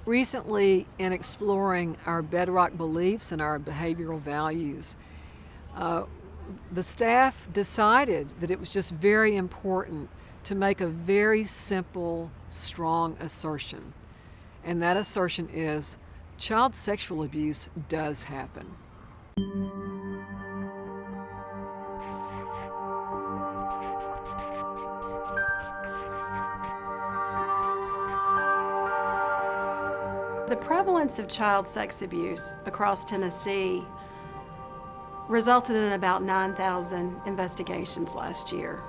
Recently, in exploring our bedrock beliefs and our behavioral values, the staff decided that it was just very important to make a very simple, strong assertion. And that assertion is, child sexual abuse does happen. The prevalence of child sex abuse across Tennessee resulted in about 9,000 investigations last year.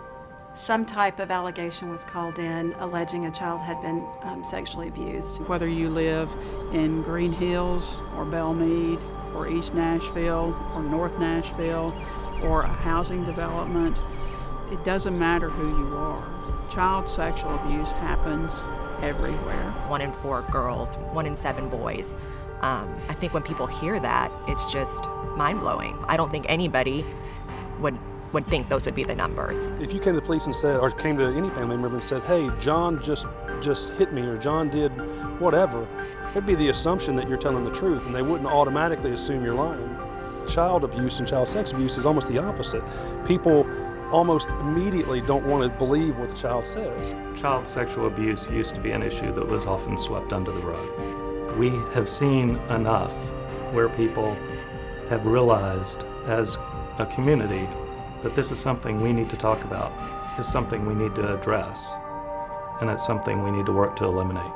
Some type of allegation was called in alleging a child had been sexually abused. Whether you live in Green Hills or Belmead or East Nashville or North Nashville or a housing development, it doesn't matter who you are. Child sexual abuse happens everywhere. 1 in 4 girls, 1 in 7 boys. I think when people hear that, it's just mind-blowing. I don't think anybody would think those would be the numbers. If you came to the police and said, or came to any family member and said, hey, John just hit me, or John did whatever, it'd be the assumption that you're telling the truth, and they wouldn't automatically assume you're lying. Child abuse and child sex abuse is almost the opposite. People almost immediately don't want to believe what the child says. Child sexual abuse used to be an issue that was often swept under the rug. We have seen enough where people have realized as a community that this is something we need to talk about, is something we need to address, and it's something we need to work to eliminate.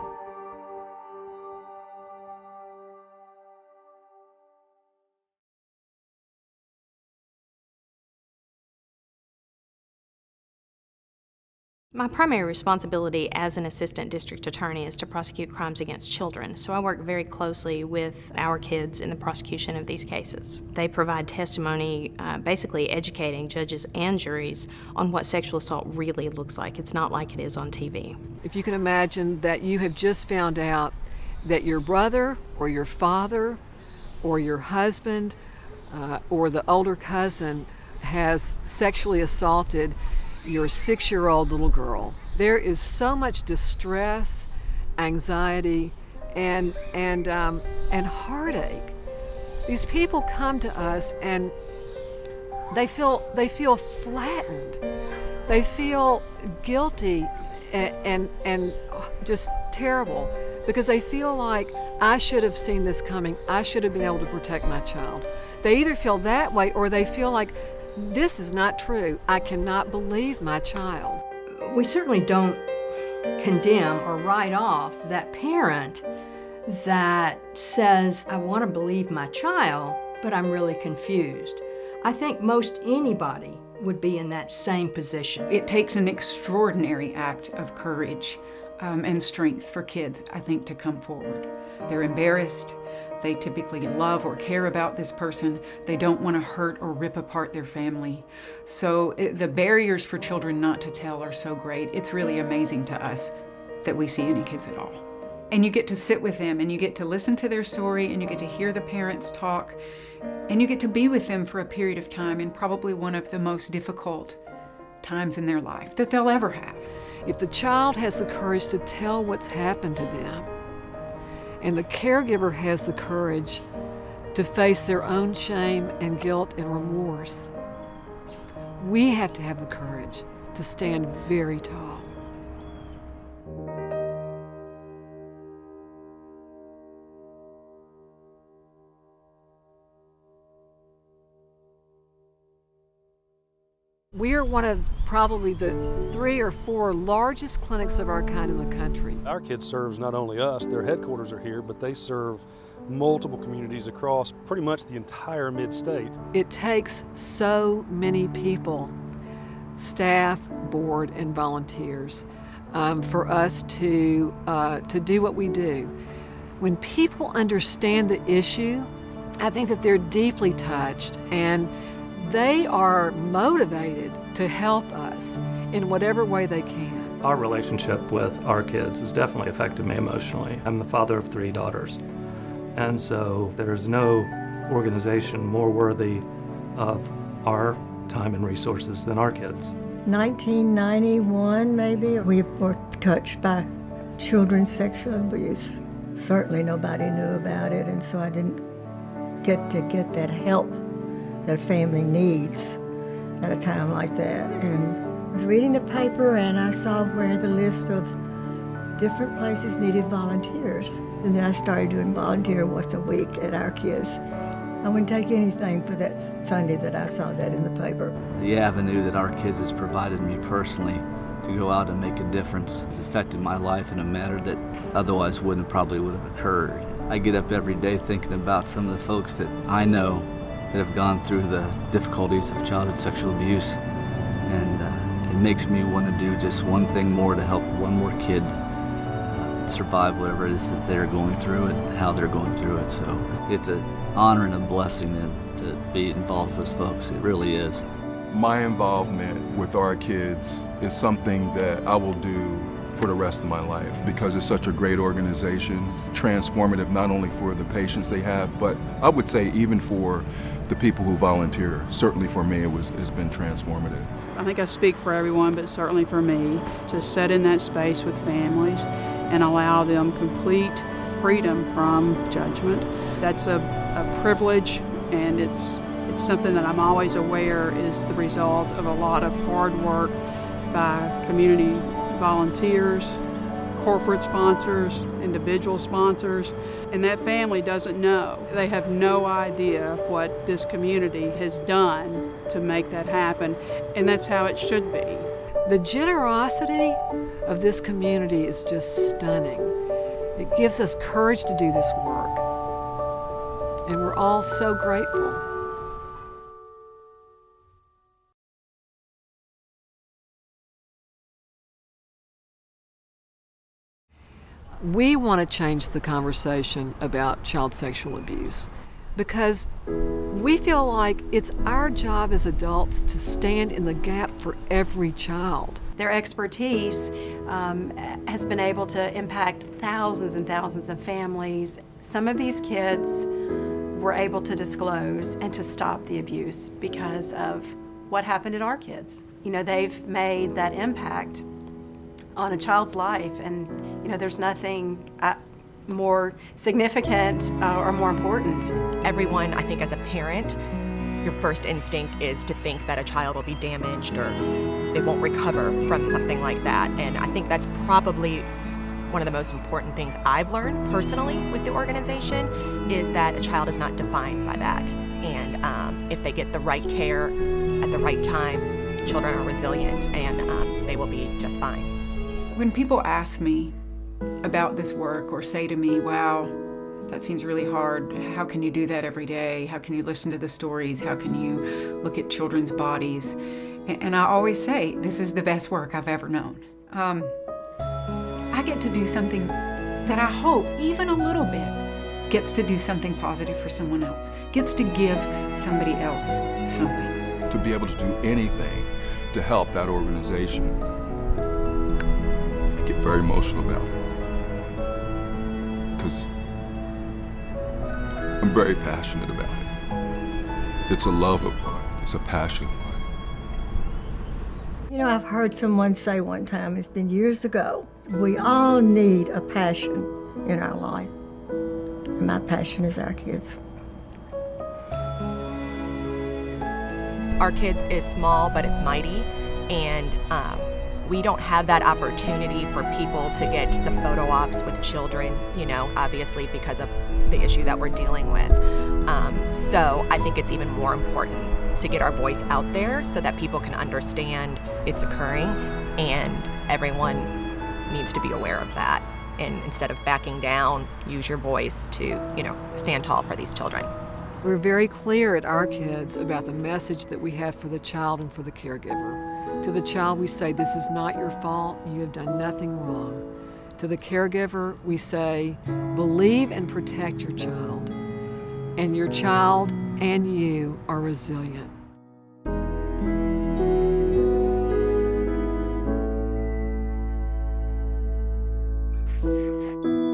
My primary responsibility as an assistant district attorney is to prosecute crimes against children, so I work very closely with our kids in the prosecution of these cases. They provide testimony, basically educating judges and juries on what sexual assault really looks like. It's not like it is on TV. If you can imagine that you have just found out that your brother or your father or your husband or the older cousin has sexually assaulted your 6-year-old little girl. There is so much distress, anxiety, and heartache. These people come to us and they feel flattened. They feel guilty and just terrible because they feel like, I should have seen this coming. I should have been able to protect my child. They either feel that way or they feel like, this is not true. I cannot believe my child. We certainly don't condemn or write off that parent that says, I want to believe my child, but I'm really confused. I think most anybody would be in that same position. It takes an extraordinary act of courage and strength for kids, I think, to come forward. They're embarrassed. They typically love or care about this person. They don't want to hurt or rip apart their family. So the barriers for children not to tell are so great. It's really amazing to us that we see any kids at all. And you get to sit with them and you get to listen to their story and you get to hear the parents talk and you get to be with them for a period of time in probably one of the most difficult times in their life that they'll ever have. If the child has the courage to tell what's happened to them, and the caregiver has the courage to face their own shame and guilt and remorse, we have to have the courage to stand very tall. We are one of probably the 3 or 4 largest clinics of our kind in the country. Our Kids serves not only us, their headquarters are here, but they serve multiple communities across pretty much the entire mid-state. It takes so many people, staff, board, and volunteers, for us to do what we do. When people understand the issue, I think that they're deeply touched and they are motivated to help us in whatever way they can. Our relationship with our kids has definitely affected me emotionally. I'm the father of 3 daughters, and so there's no organization more worthy of our time and resources than our kids. 1991, maybe, we were touched by children's sexual abuse. certainly nobody knew about it, and so I didn't get that help that a family needs at a time like that. And I was reading the paper and I saw where the list of different places needed volunteers. And then I started doing volunteer once a week at Our Kids. I wouldn't take anything for that Sunday that I saw that in the paper. The avenue that Our Kids has provided me personally to go out and make a difference has affected my life in a manner that otherwise probably would have occurred. I get up every day thinking about some of the folks that I know that have gone through the difficulties of childhood sexual abuse, and it makes me want to do just one thing more to help one more kid survive whatever it is that they're going through and how they're going through it. So it's an honor and a blessing to be involved with those folks. It really is. My involvement with Our Kids is something that I will do for the rest of my life because it's such a great organization, transformative not only for the patients they have, but I would say even for the people who volunteer. Certainly for me, it's been transformative. I think I speak for everyone, but certainly for me, to sit in that space with families and allow them complete freedom from judgment. That's a privilege, and it's something that I'm always aware is the result of a lot of hard work by community volunteers, corporate sponsors, individual sponsors, and that family doesn't know. They have no idea what this community has done to make that happen, and that's how it should be. The generosity of this community is just stunning. It gives us courage to do this work, and we're all so grateful. We want to change the conversation about child sexual abuse because we feel like it's our job as adults to stand in the gap for every child. Their expertise has been able to impact thousands and thousands of families. Some of these kids were able to disclose and to stop the abuse because of what happened at Our Kids. You know, they've made that impact on a child's life, and you know, there's nothing more significant or more important. Everyone, I think as a parent, your first instinct is to think that a child will be damaged or they won't recover from something like that. And I think that's probably one of the most important things I've learned personally with the organization is that a child is not defined by that. And if they get the right care at the right time, children are resilient and they will be just fine. When people ask me about this work or say to me, wow, that seems really hard. How can you do that every day? How can you listen to the stories? How can you look at children's bodies? And I always say, this is the best work I've ever known. I get to do something that I hope, even a little bit, gets to do something positive for someone else, gets to give somebody else something. To be able to do anything to help that organization, I get very emotional about it. Because I'm very passionate about it. It's a love of mine. It's a passion of mine. You know, I've heard someone say one time, it's been years ago, we all need a passion in our life. And my passion is Our Kids. Our Kids is small, but it's mighty, and we don't have that opportunity for people to get the photo ops with children, you know, obviously because of the issue that we're dealing with. So I think it's even more important to get our voice out there so that people can understand it's occurring, and everyone needs to be aware of that. And instead of backing down, use your voice to, you know, stand tall for these children. We're very clear at Our Kids about the message that we have for the child and for the caregiver. To the child, we say, this is not your fault. You have done nothing wrong. To the caregiver, we say, believe and protect your child. And your child and you are resilient. Thank you.